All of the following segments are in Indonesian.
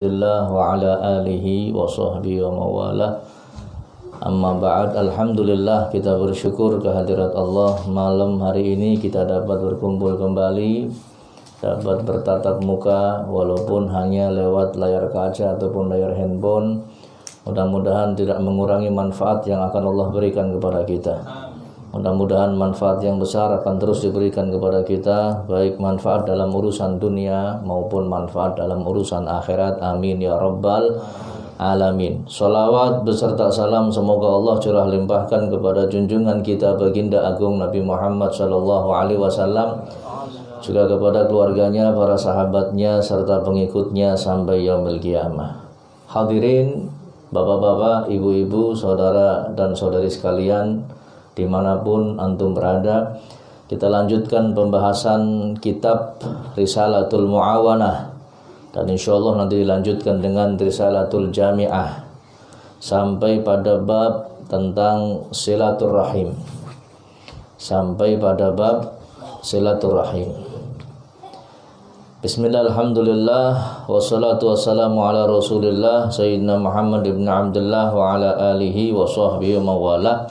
Alhamdulillah wa ala alihi wa sahbihi wa mawalah. Amma ba'd. Alhamdulillah, kita bersyukur kehadirat Allah. Malam hari ini kita dapat berkumpul kembali, dapat bertatap muka walaupun hanya lewat layar kaca ataupun layar handphone. Mudah-mudahan tidak mengurangi manfaat yang akan Allah berikan kepada kita. Mudah-mudahan manfaat yang besar akan terus diberikan kepada kita, baik manfaat dalam urusan dunia maupun manfaat dalam urusan akhirat. Amin ya rabbal alamin. Salawat beserta salam semoga Allah curah limpahkan kepada junjungan kita baginda agung Nabi Muhammad sallallahu alaihi wasallam, juga kepada keluarganya, para sahabatnya serta pengikutnya sampai yaumil qiyamah. Hadirin, bapak-bapak, ibu-ibu, saudara dan saudari sekalian, dimanapun antum berada, kita lanjutkan pembahasan kitab Risalatul Mu'awanah, dan insyaallah nanti dilanjutkan dengan Risalatul Jami'ah sampai pada bab tentang silaturrahim, sampai pada bab silaturrahim. Bismillah, alhamdulillah, wassalatu wassalamu ala rasulillah Sayyidina Muhammad ibn Abdullah wa ala alihi wa sahbihi wa mawalah.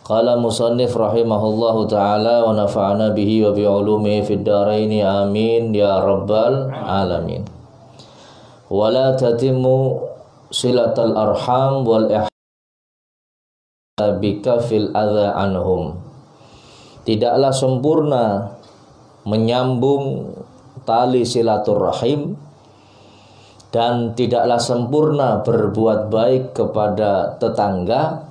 Qala musannif rahimahullahu ta'ala wa nafa'ana bihi wa bi'ulumihi fid daraini amin ya rabbal alamin. Wa la tatimmu silatal arham wal ihsan bika fil adha anhum. Tidaklah sempurna menyambung tali silaturrahim dan tidaklah sempurna berbuat baik kepada tetangga,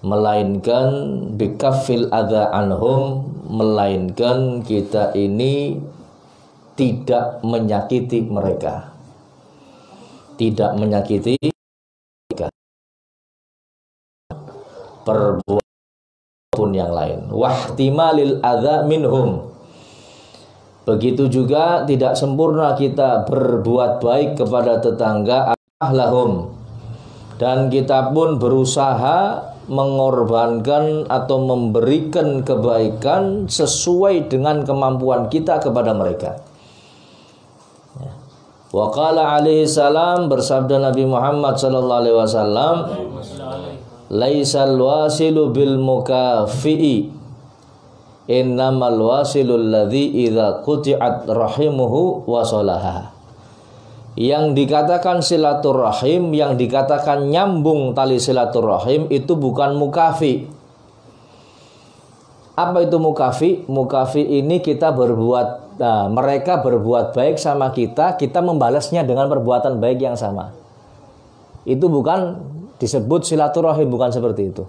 melainkan bikafil adha anhum, melainkan kita ini tidak menyakiti mereka, tidak menyakiti mereka, perbuatan pun yang lain. Wahtimalil adha minhum. Begitu juga tidak sempurna kita berbuat baik kepada tetangga ahlahum, dan kita pun berusaha mengorbankan atau memberikan kebaikan sesuai dengan kemampuan kita kepada mereka. Wa qala alaihi salam, bersabda Nabi Muhammad sallallahu alaihi wasallam, laisal wasilu bil mukafi'i, innamal wasilul ladzi idza quti'at rahimuhu wasalaha. Yang dikatakan silaturrahim, yang dikatakan nyambung tali silaturrahim itu bukan mukafi. Apa itu mukafi? Mukafi ini kita berbuat, mereka berbuat baik sama kita, kita membalasnya dengan perbuatan baik yang sama. Itu bukan disebut silaturrahim, bukan seperti itu.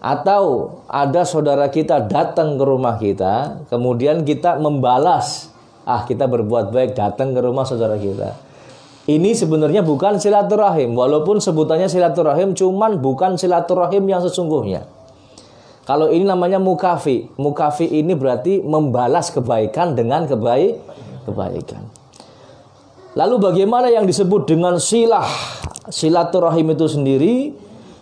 Atau ada saudara kita datang ke rumah kita, kemudian kita membalas, kita berbuat baik datang ke rumah saudara kita. Ini sebenarnya bukan silaturahim, walaupun sebutannya silaturahim, cuman bukan silaturahim yang sesungguhnya. Kalau ini namanya mukafi. Mukafi ini berarti membalas kebaikan dengan kebaikan. Lalu bagaimana yang disebut dengan silah? Silaturahim itu sendiri,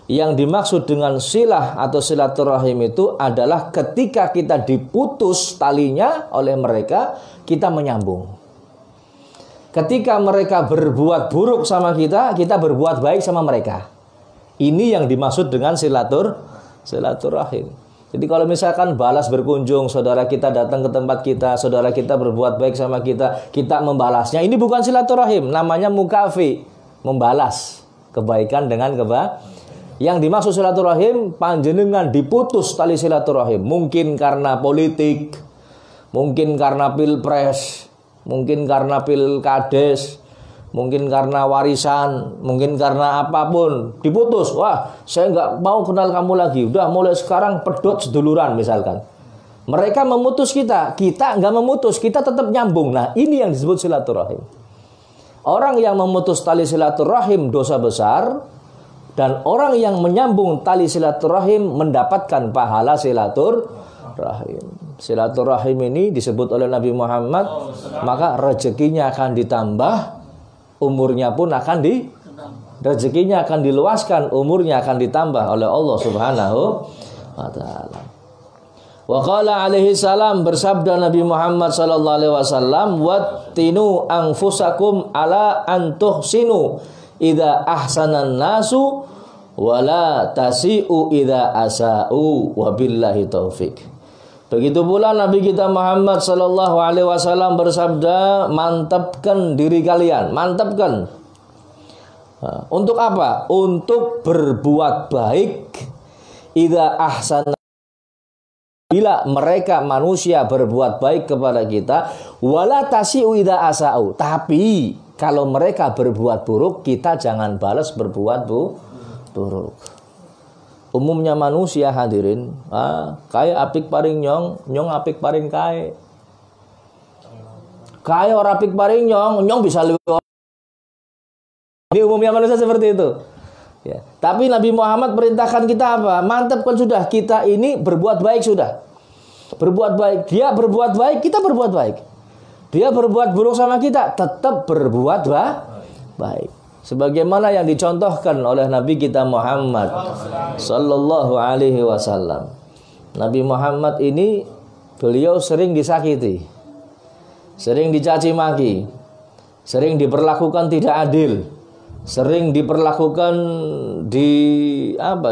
yang dimaksud dengan silah atau silaturahim itu adalah ketika kita diputus talinya oleh mereka, kita menyambung. Ketika mereka berbuat buruk sama kita, kita berbuat baik sama mereka. Ini yang dimaksud dengan silaturahim. Jadi kalau misalkan balas berkunjung, saudara kita datang ke tempat kita, saudara kita berbuat baik sama kita, kita membalasnya, ini bukan silaturahim, namanya mukafi, membalas kebaikan dengan kebaikan. Yang dimaksud silaturahim, panjenengan diputus tali silaturahim, mungkin karena politik, mungkin karena pilpres, mungkin karena pilkades, mungkin karena warisan, mungkin karena apapun, diputus. Wah, saya nggak mau kenal kamu lagi, udah mulai sekarang pedot seduluran misalkan. Mereka memutus kita, kita nggak memutus, kita tetap nyambung. Nah, ini yang disebut silaturahim. Orang yang memutus tali silaturahim dosa besar, dan orang yang menyambung tali silaturahim mendapatkan pahala silaturahim. Silaturahim ini disebut oleh Nabi Muhammad, maka rezekinya akan ditambah, umurnya pun akan rezekinya akan diluaskan, umurnya akan ditambah oleh Allah Subhanahu wa ta'ala. Wa qala alaihi salam, bersabda Nabi Muhammad sallallahu alaihi wasallam, wattinu anfusakum ala an tuhsinu idza ahsanan nasu wala tasi'u idza asa'u, wabillahi taufik. Begitu pula Nabi kita Muhammad sallallahu alaihi wasallam bersabda, mantapkan diri kalian, mantapkan. Untuk apa? Untuk berbuat baik. Idza ahsana, bila mereka manusia berbuat baik kepada kita, wala tasi'u idza asa'u. Tapi kalau mereka berbuat buruk, kita jangan balas berbuat buruk. Umumnya manusia hadirin, kayak apik paring nyong apik paring kae. Kayak ora apik paring nyong bisa lebih. Ini umumnya manusia seperti itu. Ya. Tapi Nabi Muhammad perintahkan kita apa? Mantapkan sudah, kita ini berbuat baik sudah. Berbuat baik, dia berbuat baik, kita berbuat baik. Dia berbuat buruk sama kita, tetap berbuat baik. Sebagaimana yang dicontohkan oleh Nabi kita Muhammad sallallahu alaihi wasallam. Nabi Muhammad ini beliau sering disakiti, sering dicaci maki, sering diperlakukan tidak adil, sering diperlakukan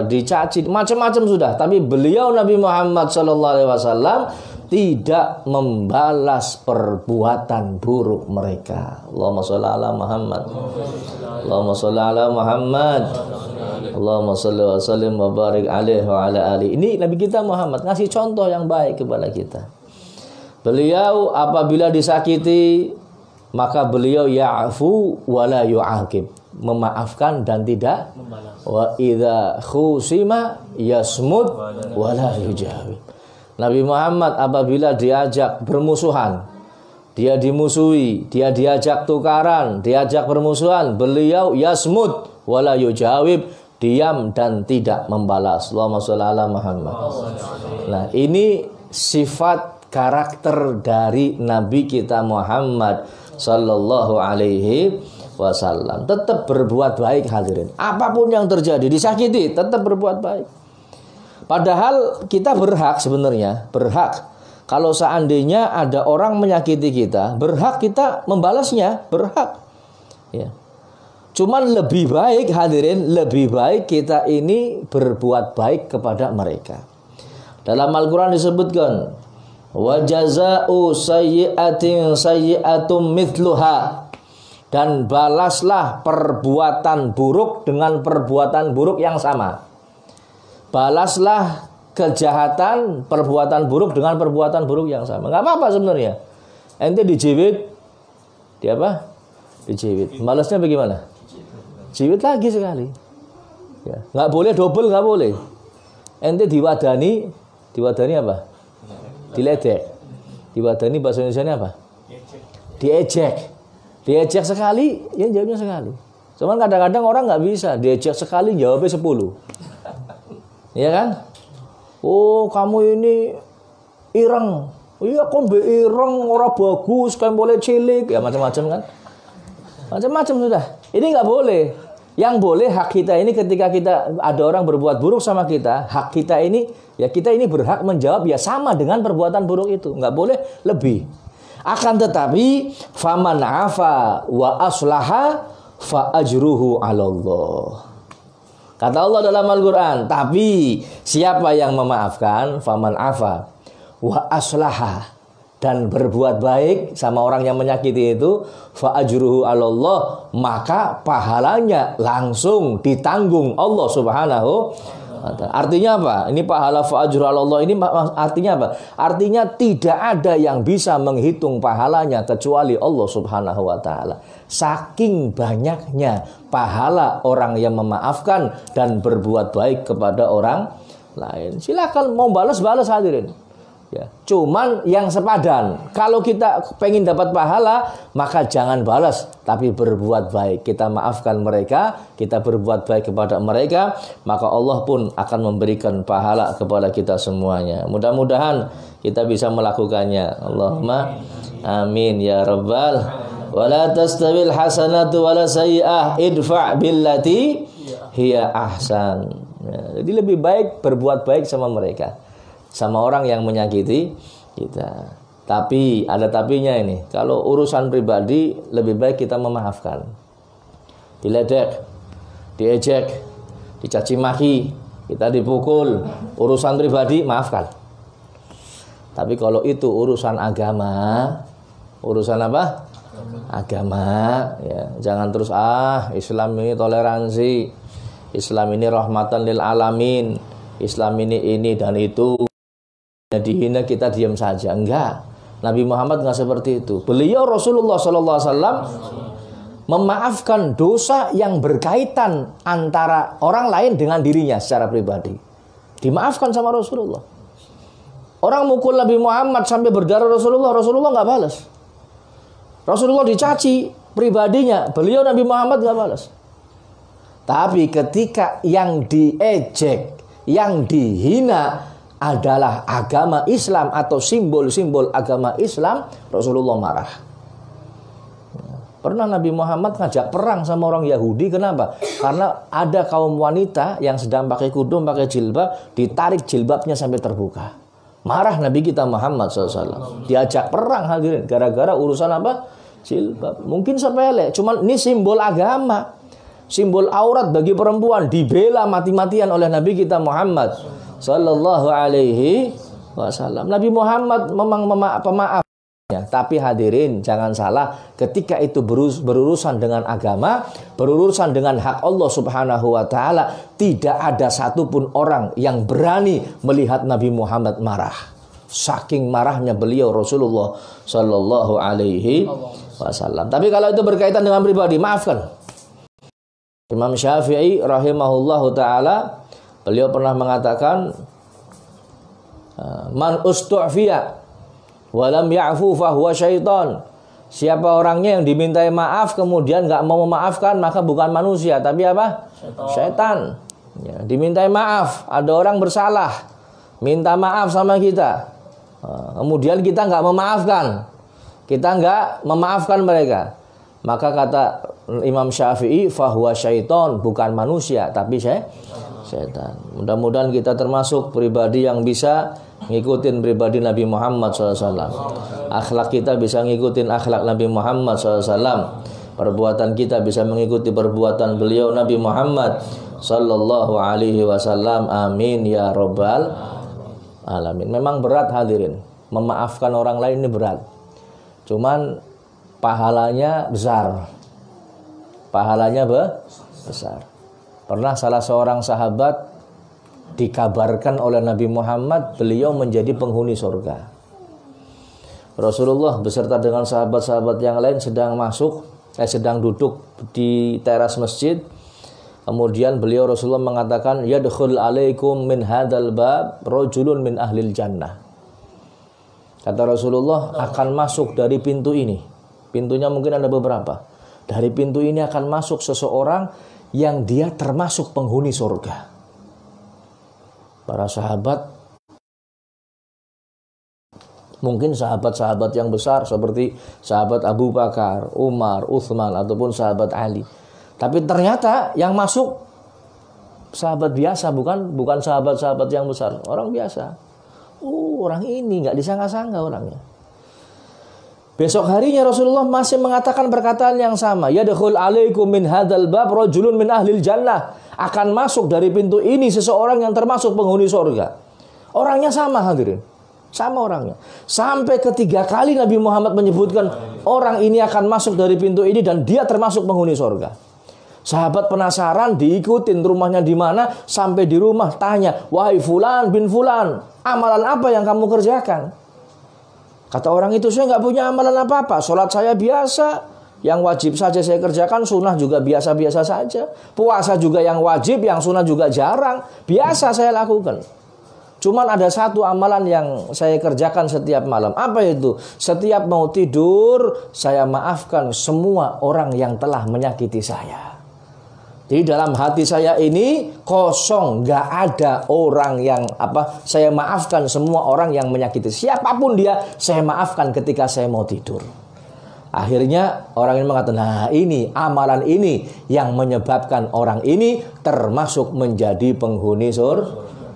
dicaci macam-macam sudah, tapi beliau Nabi Muhammad sallallahu alaihi wasallam tidak membalas perbuatan buruk mereka. Allahumma shalli ala Muhammad. Allahumma shalli ala Muhammad. Allahumma shalli wa sallim wa barik alaihi wa ala alihi. Ini Nabi kita Muhammad ngasih contoh yang baik kepada kita. Beliau apabila disakiti, maka beliau ya'fu wa la yu'aqib, memaafkan dan tidak membalas. Wa idza khusima yasmut wa la yujawib. Nabi Muhammad apabila diajak bermusuhan, dia dimusuhi, dia diajak tukaran, diajak bermusuhan, beliau yasmut wa la yujawib, diam dan tidak membalas. Allahumma shalli ala Muhammad. Nah, ini sifat karakter dari Nabi kita Muhammad sallallahu alaihi wasallam. Tetap berbuat baik hadirin. Apapun yang terjadi, disakiti, tetap berbuat baik. Padahal kita berhak sebenarnya, berhak. Kalau seandainya ada orang menyakiti kita, berhak kita membalasnya, berhak. Ya. Cuman lebih baik hadirin, lebih baik kita ini berbuat baik kepada mereka. Dalam Al-Quran disebutkan, wa jazaa'u sayyi'atin sayyi'atum mithluha, dan balaslah perbuatan buruk dengan perbuatan buruk yang sama. Balaslah kejahatan, perbuatan buruk dengan perbuatan buruk yang sama. Nggak apa-apa sebenarnya. Ente dijiwit, di apa? Dijiwit. Balasnya bagaimana? Jiwit lagi sekali. Ya. Nggak boleh double, nggak boleh. Ente diwadani apa? Diledek. Diwadani bahasa Indonesia apa? Diejek. Diejek sekali, ya jawabnya sekali. Cuman kadang-kadang orang nggak bisa. Diejek sekali, jawabnya 10. Ya kan? Oh, kamu ini ireng. Iya, kon be ireng, ora bagus, kan boleh cilik, ya macam-macam kan? Macam-macam sudah. Ini nggak boleh. Yang boleh hak kita ini ketika kita ada orang berbuat buruk sama kita, hak kita ini ya kita ini berhak menjawab ya sama dengan perbuatan buruk itu. Nggak boleh lebih. Akan tetapi faman afa wa aslaha fa ajruhu 'ala Allah. Kata Allah dalam Al-Quran, tapi siapa yang memaafkan, faman afa wa aslaha, dan berbuat baik sama orang yang menyakiti itu, fa ajruhu 'ala Allah, maka pahalanya langsung ditanggung Allah Subhanahu wa ta'ala. Artinya apa? Ini pahala fa ajruhu 'ala Allah ini artinya apa? Artinya tidak ada yang bisa menghitung pahalanya kecuali Allah Subhanahu wa ta'ala. Saking banyaknya pahala orang yang memaafkan dan berbuat baik kepada orang lain. Silakan mau balas hadirin. Ya, cuman yang sepadan. Kalau kita pengen dapat pahala, maka jangan balas, tapi berbuat baik. Kita maafkan mereka, kita berbuat baik kepada mereka, maka Allah pun akan memberikan pahala kepada kita semuanya. Mudah-mudahan kita bisa melakukannya. Allahumma amin ya rabbal. Wala tastawil hasanatu wala sayyi'ah idfa' billati hiya ahsan. Ya, jadi lebih baik berbuat baik sama mereka. sama orang yang menyakiti kita. Tapi ada tapinya ini. Kalau urusan pribadi lebih baik kita memaafkan. Diledek, diejek, dicaci maki, kita dipukul, urusan pribadi maafkan. Tapi kalau itu urusan agama, urusan apa? Agama, ya. Jangan terus Islam ini toleransi, Islam ini rahmatan lil alamin, Islam ini dan itu. Dihina kita diam saja. Enggak. Nabi Muhammad enggak seperti itu. Beliau Rasulullah sallallahu alaihi wasallam memaafkan dosa yang berkaitan antara orang lain dengan dirinya secara pribadi. Dimaafkan sama Rasulullah. Orang mukul Nabi Muhammad sampai berdarah Rasulullah enggak balas. Rasulullah dicaci pribadinya, beliau Nabi Muhammad enggak balas. Tapi ketika yang diejek, yang dihina adalah agama Islam atau simbol-simbol agama Islam, Rasulullah marah. Pernah Nabi Muhammad ngajak perang sama orang Yahudi. Kenapa? Karena ada kaum wanita yang sedang pakai kudung, pakai jilbab, ditarik jilbabnya sampai terbuka. Marah Nabi kita Muhammad SAW. Diajak perang hadirin, gara-gara urusan apa? Jilbab. Mungkin sepele, cuman ini simbol agama, simbol aurat bagi perempuan, dibela mati-matian oleh Nabi kita Muhammad Sallallahu alaihi wasallam. Nabi Muhammad memang pemaaf. Tapi hadirin jangan salah, ketika itu berurusan dengan agama, berurusan dengan hak Allah Subhanahu wa taala, tidak ada satupun orang yang berani melihat Nabi Muhammad marah. Saking marahnya beliau Rasulullah Sallallahu alaihi wasallam. Tapi kalau itu berkaitan dengan pribadi, maafkan. Imam Syafi'i rahimahullahu taala, beliau pernah mengatakan, man ustu'fiya walam ya'fu fahuwa syaitan. Siapa orangnya yang dimintai maaf kemudian nggak mau memaafkan, maka bukan manusia tapi apa? Syaitan. Ya, dimintai maaf, ada orang bersalah, minta maaf sama kita, kemudian kita nggak memaafkan, kita nggak memaafkan mereka, maka kata Imam Syafi'i, fahuwa syaitan, bukan manusia tapi setan. Mudah-mudahan kita termasuk pribadi yang bisa ngikutin pribadi Nabi Muhammad SAW. Akhlak kita bisa ngikutin akhlak Nabi Muhammad SAW. Perbuatan kita bisa mengikuti perbuatan beliau Nabi Muhammad Sallallahu alaihi wasallam. Amin ya Rabbal alamin. Memang berat hadirin, memaafkan orang lain ini berat. Cuman pahalanya besar. Pahalanya besar. Pernah salah seorang sahabat dikabarkan oleh Nabi Muhammad beliau menjadi penghuni surga. Rasulullah beserta dengan sahabat-sahabat yang lain sedang duduk di teras masjid. Kemudian beliau Rasulullah mengatakan, yadkhul alaikum min hadzal bab rajulun min ahlil jannah. Kata Rasulullah, akan masuk dari pintu ini. Pintunya mungkin ada beberapa. Dari pintu ini akan masuk seseorang yang dia termasuk penghuni surga. Para sahabat, mungkin sahabat-sahabat yang besar seperti sahabat Abu Bakar, Umar, Utsman ataupun sahabat Ali. Tapi ternyata yang masuk sahabat biasa, bukan sahabat-sahabat yang besar, orang biasa. Orang ini nggak disangka-sangka orangnya. Besok harinya Rasulullah masih mengatakan perkataan yang sama. Yadkhul alaikum min hadzal bab rajulun min ahlil jannah. Akan masuk dari pintu ini seseorang yang termasuk penghuni surga. Orangnya sama hadirin. Sama orangnya. Sampai ketiga kali Nabi Muhammad menyebutkan orang ini akan masuk dari pintu ini dan dia termasuk penghuni surga. Sahabat penasaran, diikutin rumahnya di mana, sampai di rumah tanya, "Wahai fulan bin fulan, amalan apa yang kamu kerjakan?" Kata orang itu, saya nggak punya amalan apa-apa. Sholat saya biasa, yang wajib saja saya kerjakan, sunnah juga biasa-biasa saja. Puasa juga yang wajib, yang sunnah juga jarang. Biasa saya lakukan. Cuman ada satu amalan yang saya kerjakan setiap malam. Apa itu? Setiap mau tidur, saya maafkan semua orang yang telah menyakiti saya. Jadi dalam hati saya ini kosong, nggak ada orang yang saya maafkan semua orang yang menyakiti. Siapapun dia, saya maafkan ketika saya mau tidur. Akhirnya orang ini mengatakan, nah ini amalan ini yang menyebabkan orang ini termasuk menjadi penghuni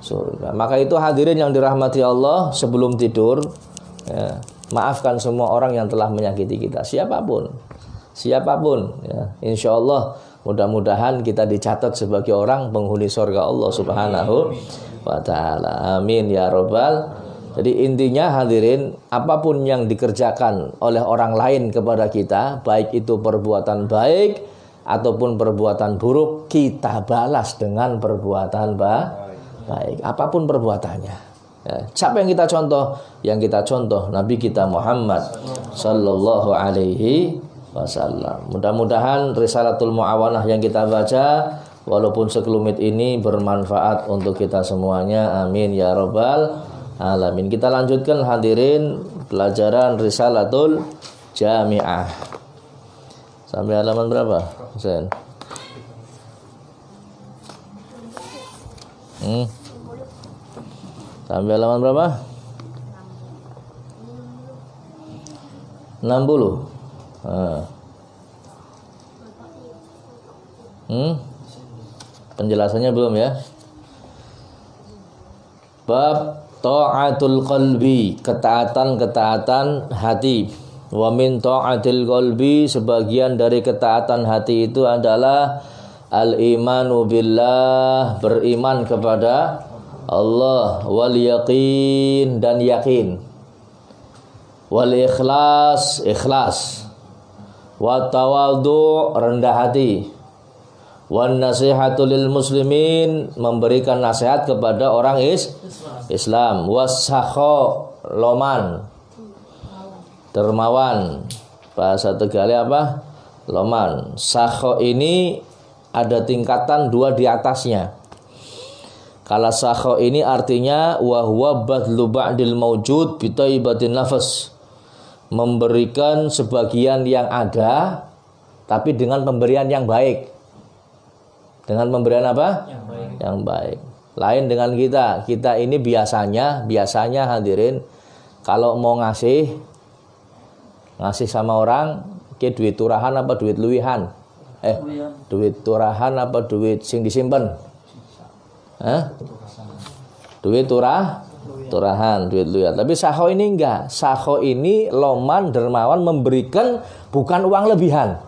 surga. Maka itu hadirin yang dirahmati Allah, sebelum tidur ya, maafkan semua orang yang telah menyakiti kita, siapapun ya. Insya Allah mudah-mudahan kita dicatat sebagai orang penghuni surga Allah Subhanahu wa ta'ala. Amin ya robbal. Jadi intinya hadirin, apapun yang dikerjakan oleh orang lain kepada kita, baik itu perbuatan baik ataupun perbuatan buruk, kita balas dengan perbuatan baik, apapun perbuatannya ya. Siapa yang kita contoh? Yang kita contoh Nabi kita Muhammad sallallahu alaihi wasallam. Mudah-mudahan Risalatul Mu'awanah yang kita baca walaupun sekelumit ini bermanfaat untuk kita semuanya. Amin ya robbal alamin. Kita lanjutkan hadirin pelajaran Risalatul Jami'ah. Sampai halaman berapa, Husain? Sampai halaman berapa? 60. Penjelasannya belum ya? Bab ta'atul qalbi, ketaatan hati. Wa min ta'atil qalbi, sebagian dari ketaatan hati itu adalah al-imanu billah, beriman kepada Allah, wal yaqin, dan yakin, wal ikhlas, wa tawadhu, rendah hati, wan nasihatu lil muslimin, memberikan nasihat kepada orang Islam, wasakho, loman, dermawan, bahasa Tegalnya apa? Loman. Sakho ini ada tingkatan 2 di atasnya. Kalau sakho ini artinya wa huwa badlu ba'dil mawjud bi thayyibatin nafas, memberikan sebagian yang ada tapi dengan pemberian yang baik. Dengan pemberian apa? Yang baik. Lain dengan kita. Kita ini biasanya hadirin, kalau mau ngasih sama orang, ke duit turahan apa duit luwihan? Duit turahan apa duit sing disimpen? Duit turahan, duit luwihan. Tapi sakho ini enggak. Sakho ini loman, dermawan, memberikan bukan uang lebihan,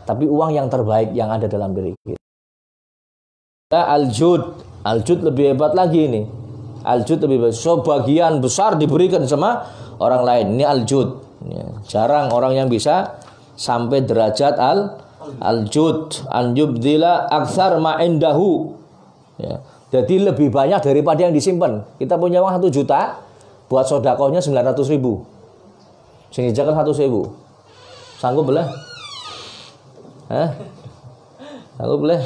tapi uang yang terbaik yang ada dalam diri kita. Al-jud lebih hebat lagi ini. Al-jud lebih hebat. Sebagian besar diberikan sama orang lain. Ini al-jud. Ya, jarang orang yang bisa sampai derajat al-jud. An yubdila aktsar ma indahu. Ya, jadi lebih banyak daripada yang disimpan. Kita punya uang 1 juta, buat sedekahnya 900.000. Sing dijakan 100.000. Sanggup boleh? Sanggup boleh?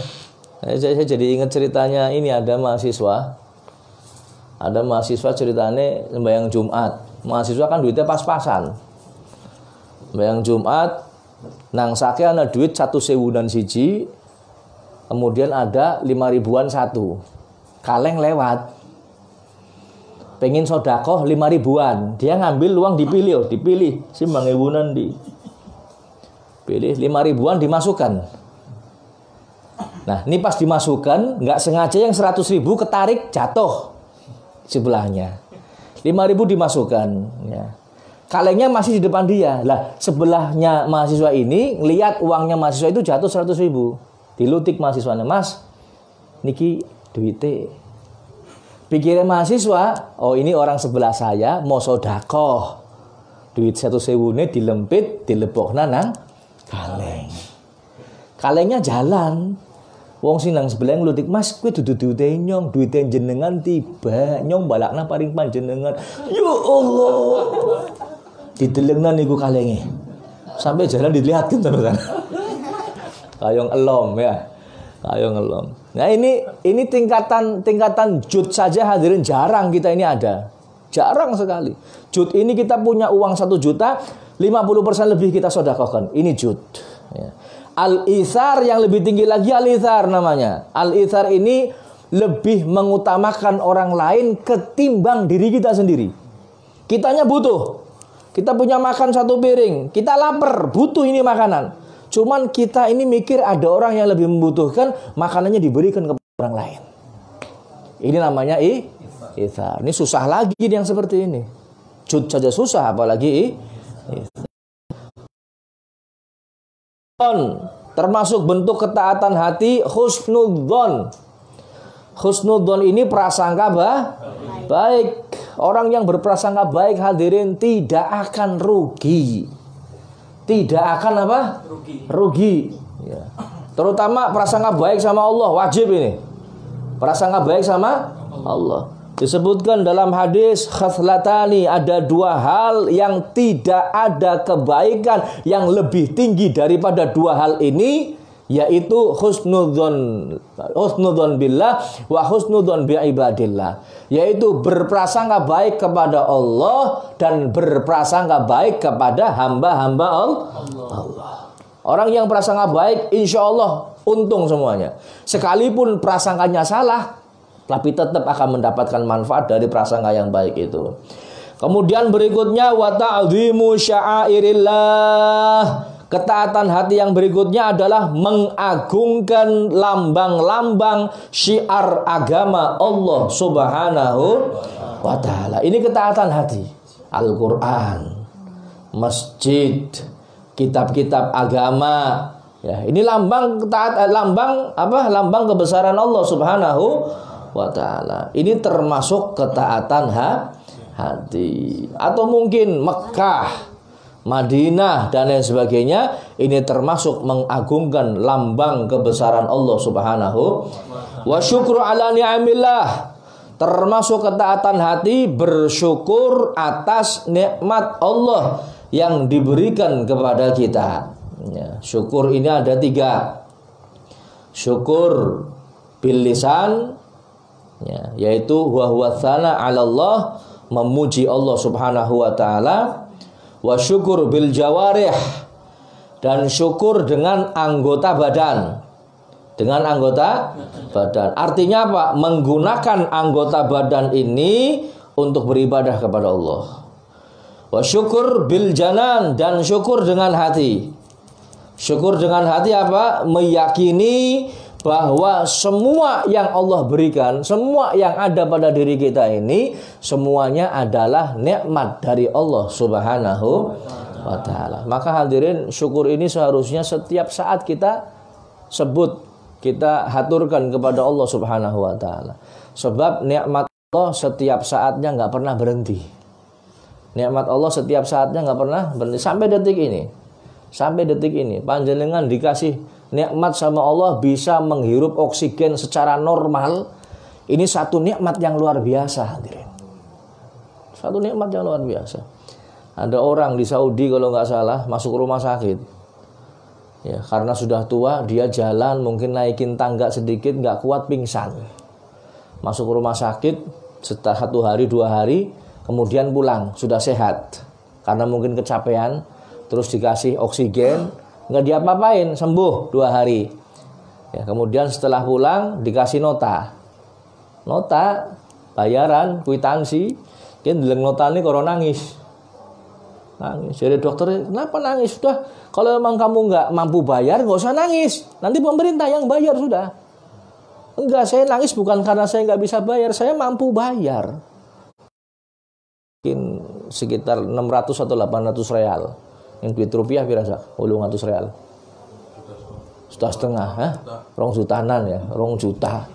Saya jadi ingat ceritanya ini, ada mahasiswa ceritanya sembahyang Jumat. Mahasiswa kan duitnya pas-pasan. Sembahyang Jumat nang sake ana duit 1.000 dan siji, kemudian ada 5.000-an satu. Kaleng lewat. Pengen sedekah 5.000-an, dia ngambil uang dipilih simbang ewunan di. Pilih 5.000-an dimasukkan. Nah, ini pas dimasukkan, nggak sengaja yang 100.000 ketarik jatuh sebelahnya. 5.000 dimasukkan. Ya. Kalengnya masih di depan dia. Lah, sebelahnya mahasiswa ini lihat uangnya mahasiswa itu jatuh 100.000. Dilutik mahasiswanya, Mas, niki duite. Pikirnya mahasiswa, oh ini orang sebelah saya mau sedekah. Duit 1.000 ini dilempit, dilebokna nang kaleng. Kalengnya jalan. Wong sing nang sebelah nglutik, Mas, kowe dudu duite nyong, duite jenengan tiba, nyong balakna paring panjenengan. Ya Allah. Didelengna niku kalenge. Sampai jalan dilihatkan terusan. Kayong elom ya. Kayong elom. Nah, ini tingkatan jud saja hadirin jarang kita ini ada. Jarang sekali. Jud ini kita punya uang 1 juta, 50% lebih kita sedekahkan. Ini jud. Ya. Al-ithar yang lebih tinggi lagi, al-ithar namanya. Al-ithar ini lebih mengutamakan orang lain ketimbang diri kita sendiri. Kitanya butuh. Kita punya makan 1 piring. Kita lapar, butuh ini makanan. Cuman kita ini mikir ada orang yang lebih membutuhkan, makanannya diberikan ke orang lain. Ini namanya ithar. Ini susah lagi yang seperti ini. Jud saja susah, apalagi ithar. Termasuk bentuk ketaatan hati husnudzon. Husnudzon ini prasangka baik. Orang yang berprasangka baik, hadirin, tidak akan rugi. Tidak akan apa? Rugi. Ya. Terutama prasangka baik sama Allah, wajib ini. Prasangka baik sama Allah. Disebutkan dalam hadis khaslatani, ada dua hal yang tidak ada kebaikan yang lebih tinggi daripada dua hal ini, yaitu husnudzon billah wa husnudzon bi ibadillah, yaitu berprasangka baik kepada Allah dan berprasangka baik kepada hamba-hamba Allah. Orang yang prasangka baik, insya Allah untung semuanya. Sekalipun prasangkanya salah, tapi tetap akan mendapatkan manfaat dari prasangka yang baik itu. Kemudian berikutnya wa ta'dhimu sya'airillah. Ketaatan hati yang berikutnya adalah mengagungkan lambang-lambang syiar agama Allah Subhanahu wa taala. Ini ketaatan hati. Al-Qur'an, masjid, kitab-kitab agama. Ya, ini lambang lambang kebesaran Allah Subhanahu wa ta'ala. Ini termasuk ketaatan hati. Atau mungkin Mekah, Madinah dan lain sebagainya, ini termasuk mengagungkan lambang kebesaran Allah Subhanahu wa syukru ala ni'amillah. Termasuk ketaatan hati bersyukur atas nikmat Allah yang diberikan kepada kita. Ya, syukur ini ada 3. Syukur bil lisan, ya, yaitu wa huwa tsana 'ala Allah, memuji Allah Subhanahu wa taala. Wa syukur bil jawarih, dan syukur dengan anggota badan. Dengan anggota badan. Artinya apa? Menggunakan anggota badan ini untuk beribadah kepada Allah. Wa syukur bil janan, dan syukur dengan hati. Syukur dengan hati apa? Meyakini bahwa semua yang Allah berikan, semua yang ada pada diri kita ini, semuanya adalah nikmat dari Allah Subhanahu wa ta'ala. Maka hadirin, syukur ini seharusnya setiap saat kita sebut, kita haturkan kepada Allah Subhanahu wa ta'ala. Sebab nikmat Allah setiap saatnya nggak pernah berhenti. Nikmat Allah setiap saatnya nggak pernah berhenti. Sampai detik ini panjenengan dikasih nikmat sama Allah, bisa menghirup oksigen secara normal. Ini satu nikmat yang luar biasa, hadirin. Satu nikmat yang luar biasa. Ada orang di Saudi kalau nggak salah masuk rumah sakit. Ya, karena sudah tua, dia jalan mungkin naikin tangga sedikit nggak kuat, pingsan. Masuk rumah sakit setelah 1 hari 2 hari, kemudian pulang sudah sehat. Karena mungkin kecapean, terus dikasih oksigen, nggak diapa-apain, sembuh 2 hari. Ya, kemudian setelah pulang dikasih nota bayaran, kwitansi. Kan deleng nota ini kalau nangis. Jadi dokter, kenapa nangis? Sudah, kalau memang kamu nggak mampu bayar, nggak usah nangis. Nanti pemerintah yang bayar sudah. Enggak, saya nangis bukan karena saya nggak bisa bayar, saya mampu bayar. Mungkin sekitar 600 atau 800 real. Yang duit rupiah pirasa 800 real. Sudah setengah, 2 jutanan ya, 2 juta.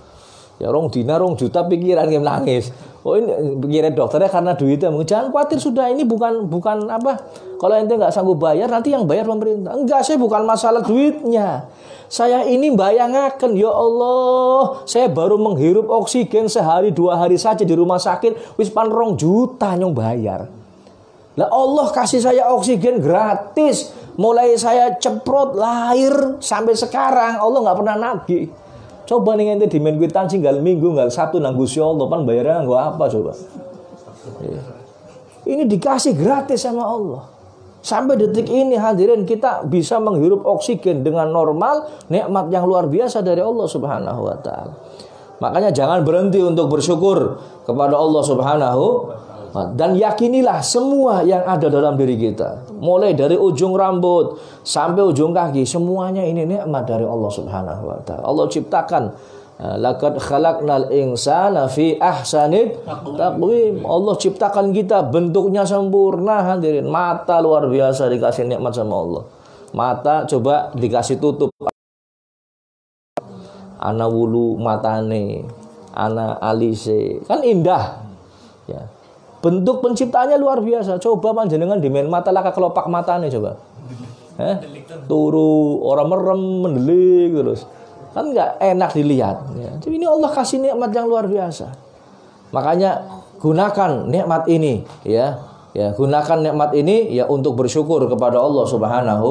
Ya 2 dinar, 2 juta pikiran yang nangis. Oh ini pikiran dokternya karena duitnya. Jangan khawatir, sudah, ini bukan apa. Kalau ente nggak sanggup bayar, nanti yang bayar pemerintah. Enggak, saya bukan masalah duitnya. Saya ini bayangaken, ya Allah, saya baru menghirup oksigen sehari 2 hari saja di rumah sakit, wis pan 2 juta nyong bayar. Lah Allah kasih saya oksigen gratis. Mulai saya ceprot lahir sampai sekarang, Allah nggak pernah nagih. Coba nih ente dimen kwitansi tinggal minggu, tinggal Sabtu nang Gusti Allah, pan bayarnya nggo apa coba? Ini dikasih gratis sama Allah. Sampai detik ini hadirin, kita bisa menghirup oksigen dengan normal, nikmat yang luar biasa dari Allah Subhanahu wa taala. Makanya jangan berhenti untuk bersyukur kepada Allah Subhanahu wa taala. Dan yakinilah semua yang ada dalam diri kita, mulai dari ujung rambut sampai ujung kaki, semuanya ini nikmat dari Allah Subhanahu wa taala. Allah ciptakan Laqad khalaqnal insana fi ahsanit taqwim. Allah ciptakan kita bentuknya sempurna hadirin. Mata luar biasa dikasih nikmat sama Allah. Mata coba dikasih tutup. Ana wulu matane, ana alise. Kan indah. Ya. Bentuk penciptaannya luar biasa. Coba panjenengan dimen mata laka kelopak matane coba. Turu, orang merem, mendelik terus. Kan nggak enak dilihat. Ya. Jadi ini Allah kasih nikmat yang luar biasa. Makanya gunakan nikmat ini, ya, gunakan nikmat ini ya untuk bersyukur kepada Allah Subhanahu.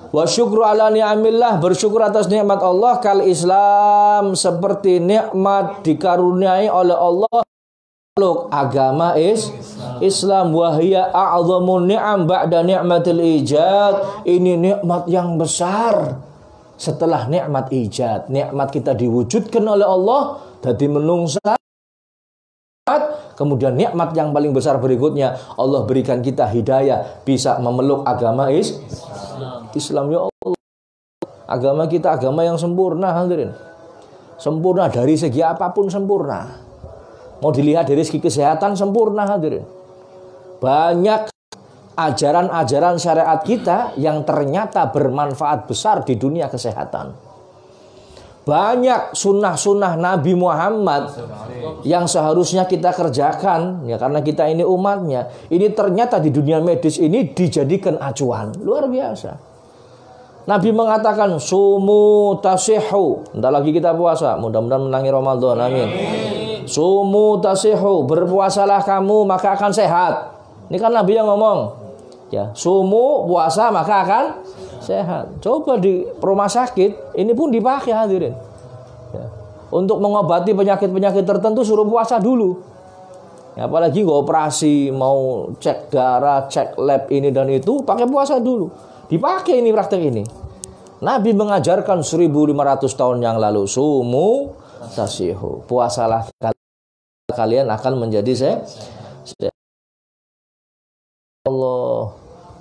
Wa syukru ala ni'amillah, bersyukur atas nikmat Allah. Kal Islam, seperti nikmat dikaruniai oleh Allah. Agama Islam, wahia a'zamun ni'am ba'da ni'matil ijad. Ini nikmat yang besar setelah nikmat ijad. Nikmat kita diwujudkan oleh Allah jadi menungsa. Kemudian nikmat yang paling besar berikutnya, Allah berikan kita hidayah bisa memeluk agama Islam. Ya Allah, agama kita agama yang sempurna hadirin. Sempurna dari segi apapun sempurna. Mau dilihat dari segi kesehatan sempurna hadirin. Banyak ajaran-ajaran syariat kita yang ternyata bermanfaat besar di dunia kesehatan. Banyak sunnah-sunnah Nabi Muhammad yang seharusnya kita kerjakan, ya karena kita ini umatnya. Ini ternyata di dunia medis ini dijadikan acuan. Luar biasa. Nabi mengatakan sumu tasihu. Bentar lagi kita puasa, mudah-mudahan menangi Ramadan, amin. Sumu tasihu, berpuasalah kamu maka akan sehat. Ini kan Nabi yang ngomong. Ya, sumu puasa maka akan sehat. Coba di rumah sakit ini pun dipakai hadirin. Ya. Untuk mengobati penyakit-penyakit tertentu suruh puasa dulu. Ya, apalagi nggak operasi, mau cek darah, cek lab ini dan itu, pakai puasa dulu. Dipakai ini praktek ini. Nabi mengajarkan 1500 tahun yang lalu, sumu tasihu, puasalah kalian akan menjadi sehat. Allah,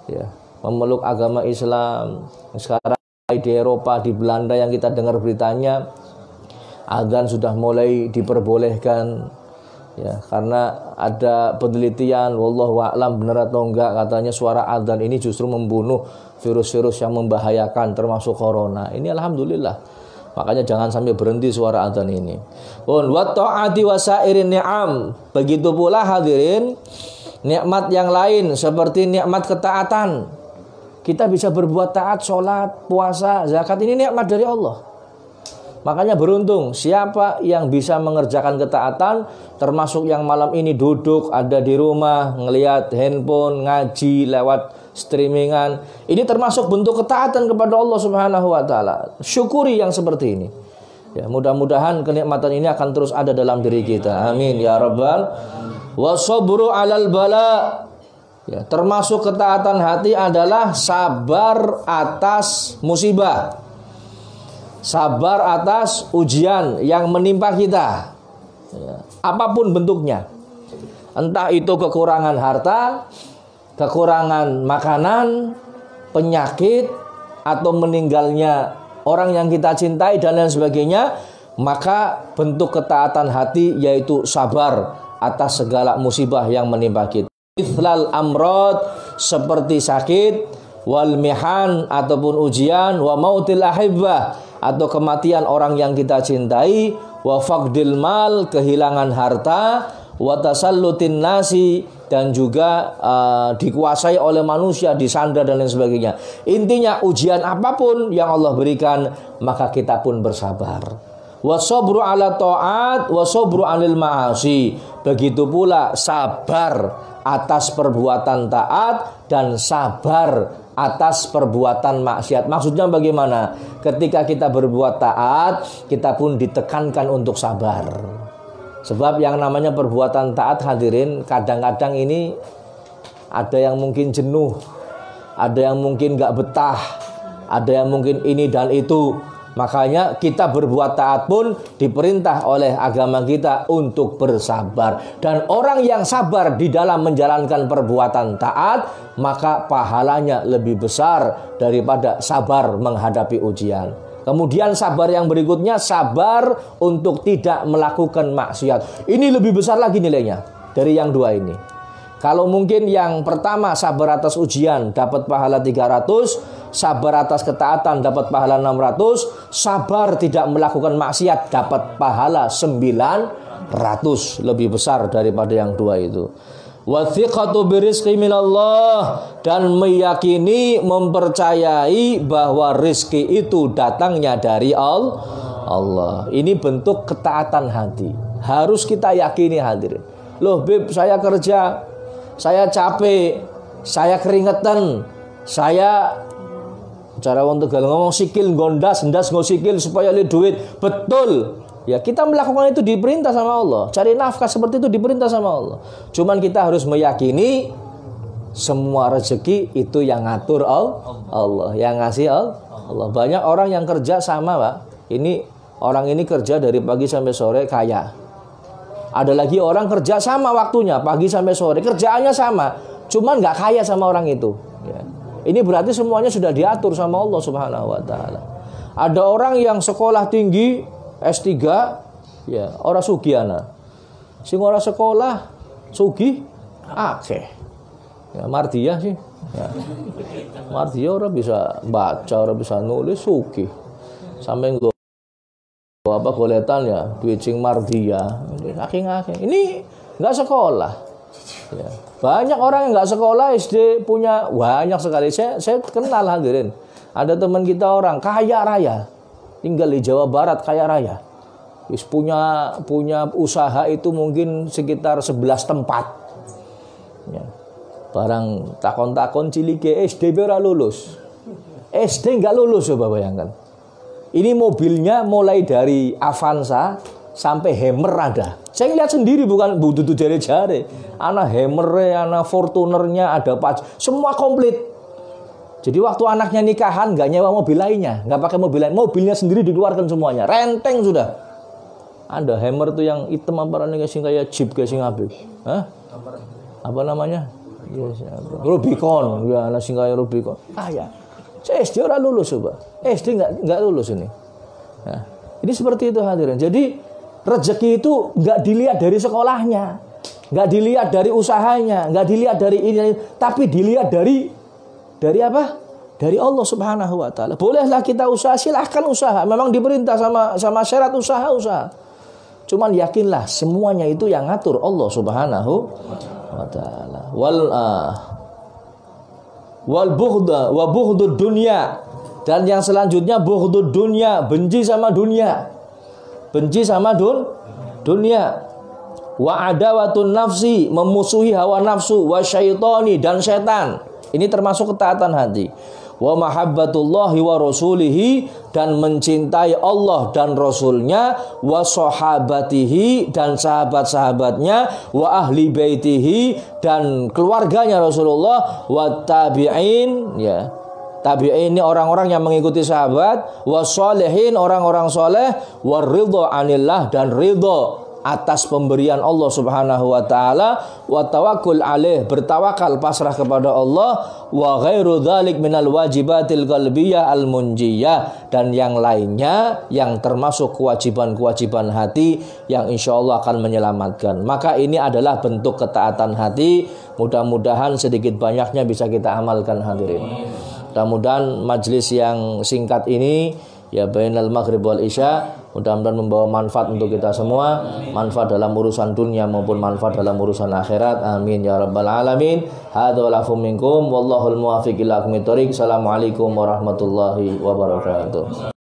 ya, memeluk agama Islam. Sekarang di Eropa, di Belanda yang kita dengar beritanya, adzan sudah mulai diperbolehkan, ya, karena ada penelitian, wallahu a'lam benar atau enggak, katanya suara adzan ini justru membunuh virus-virus yang membahayakan termasuk corona. Ini alhamdulillah. Makanya jangan sampai berhenti suara adzan ini. Wa ta'ati wasairin ni'am. Begitu pula hadirin, nikmat yang lain seperti nikmat ketaatan. Kita bisa berbuat taat, sholat, puasa, zakat, ini nikmat dari Allah. Makanya beruntung siapa yang bisa mengerjakan ketaatan, termasuk yang malam ini duduk ada di rumah ngelihat handphone, ngaji lewat streamingan. Ini termasuk bentuk ketaatan kepada Allah Subhanahu wa taala. Syukuri yang seperti ini. Ya, mudah-mudahan kenikmatan ini akan terus ada dalam diri kita. Amin ya rabbal. Wasabru 'alal bala. Ya, termasuk ketaatan hati adalah sabar atas musibah. Sabar atas ujian yang menimpa kita, ya, apapun bentuknya. Entah itu kekurangan harta, kekurangan makanan, penyakit, atau meninggalnya orang yang kita cintai dan lain sebagainya. Maka bentuk ketaatan hati yaitu sabar atas segala musibah yang menimpa kita. Ithlal amrod, seperti sakit, wal mihan ataupun ujian, wa mautil ahibbah atau kematian orang yang kita cintai, wa faqdil mal, kehilangan harta, wa tasallutin nasi, dan juga dikuasai oleh manusia, disandra dan lain sebagainya. Intinya ujian apapun yang Allah berikan, maka kita pun bersabar. Wa sabru ala ta'at, wa sabru 'anil ma'asi. Begitu pula sabar atas perbuatan taat dan sabar atas perbuatan maksiat. Maksudnya bagaimana? Ketika kita berbuat taat, kita pun ditekankan untuk sabar. Sebab yang namanya perbuatan taat hadirin, kadang-kadang ini ada yang mungkin jenuh, ada yang mungkin gak betah, ada yang mungkin ini dan itu. Makanya kita berbuat taat pun diperintah oleh agama kita untuk bersabar. Dan orang yang sabar di dalam menjalankan perbuatan taat, maka pahalanya lebih besar daripada sabar menghadapi ujian. Kemudian sabar yang berikutnya, sabar untuk tidak melakukan maksiat. Ini lebih besar lagi nilainya dari yang dua ini. Kalau mungkin yang pertama sabar atas ujian dapat pahala 300, sabar atas ketaatan dapat pahala 600, sabar tidak melakukan maksiat dapat pahala 900. Lebih besar daripada yang dua itu. Wathiqatu birizqi minallah, dan meyakini, mempercayai bahwa rizki itu datangnya dari Allah. Ini bentuk ketaatan hati. Harus kita yakini hadirin. Loh Beb, saya kerja, saya capek, saya keringetan, saya cara untuk ngomong sikil gondas, hendas ngosikil supaya lihat duit. Betul. Ya, kita melakukan itu diperintah sama Allah. Cari nafkah seperti itu diperintah sama Allah. Cuman kita harus meyakini semua rezeki itu yang ngatur Allah, yang ngasih Allah. Banyak orang yang kerja sama, Pak. Orang ini kerja dari pagi sampai sore kaya. Ada lagi orang kerja sama waktunya, pagi sampai sore, kerjaannya sama, cuman nggak kaya sama orang itu. Ya. Ini berarti semuanya sudah diatur sama Allah Subhanahu Wa Taala. Ada orang yang sekolah tinggi S3, ya orang sugiana. Sing ora sekolah sugih akeh. Ya Mardiyah sih. Ya. Mardiyah orang bisa baca, orang bisa nulis, sugih. Sampai apa goletan ya, duit sing Mardiyah. Akeh-akeh. Ini enggak sekolah. Ya. Banyak orang yang enggak sekolah SD punya banyak sekali. Saya kenal hadirin. Ada teman kita orang kaya raya. Tinggal di Jawa Barat kaya raya. Punya usaha itu mungkin sekitar 11 tempat. Ya. Barang takon-takon cilike SD ora lulus. SD enggak lulus, coba bayangkan. Ini mobilnya mulai dari Avanza sampai Hammer ada. Saya lihat sendiri, bukan butuh jare-jare. Ana Hammer-nya, ana Fortuner-nya, ada semua komplit. Jadi waktu anaknya nikahan nggak nyewa mobil lainnya, nggak pakai mobil lain, mobilnya sendiri dikeluarkan semuanya, renteng sudah. Ada Hammer tuh yang hitam apa namanya, kayak Jeep kayak sing Habib. Hah? Apa namanya? Yes, Rubicon, ya anak sing kayak Rubicon. Ya. Saya SD orang lulus coba. SD nggak lulus ini. Nah, ini seperti itu hadirin. Jadi rezeki itu nggak dilihat dari sekolahnya, nggak dilihat dari usahanya, nggak dilihat dari ini, tapi dilihat dari apa? Dari Allah Subhanahu Wa Taala. Bolehlah kita usaha, silahkan usaha. Memang diperintah sama syarat usaha. Cuman yakinlah semuanya itu yang ngatur Allah Subhanahu Wa Taala. Wal bughda wa bughdud dunya, dan yang selanjutnya bughdud dunya, benci sama dunia. Benci sama dunia. Wa adawatun nafsi, memusuhi hawa nafsu, wa syaitani, dan setan. Ini termasuk ketaatan hati. Wa mahabbatullahi wa rasulihi, dan mencintai Allah dan Rasulnya, wa sahabatihi, dan sahabat-sahabatnya, wa ahli baitihi, dan keluarganya Rasulullah, wa tabi'in, ya. Tabi'in ini orang-orang yang mengikuti sahabat, wa sholihin, orang-orang soleh, wa ridho anillah, dan ridho atas pemberian Allah Subhanahu Wa Taala, wa tawakkul alaih, bertawakal pasrah kepada Allah, wa ghairu dzalik minal wajibatil qalbiyah al munjiyah, dan yang lainnya yang termasuk kewajiban-kewajiban hati yang insyaallah akan menyelamatkan. Maka ini adalah bentuk ketaatan hati. Mudah-mudahan sedikit banyaknya bisa kita amalkan hadirin. Mudah-mudahan majelis yang singkat ini, ya bainal maghrib wal isya, mudah-mudahan membawa manfaat untuk kita semua, manfaat dalam urusan dunia maupun manfaat dalam urusan akhirat. Amin ya rabbal alamin. Hadza wa lakum minkum wallahul muwaffiq ila aqwamit thoriq. Assalamualaikum warahmatullahi wabarakatuh.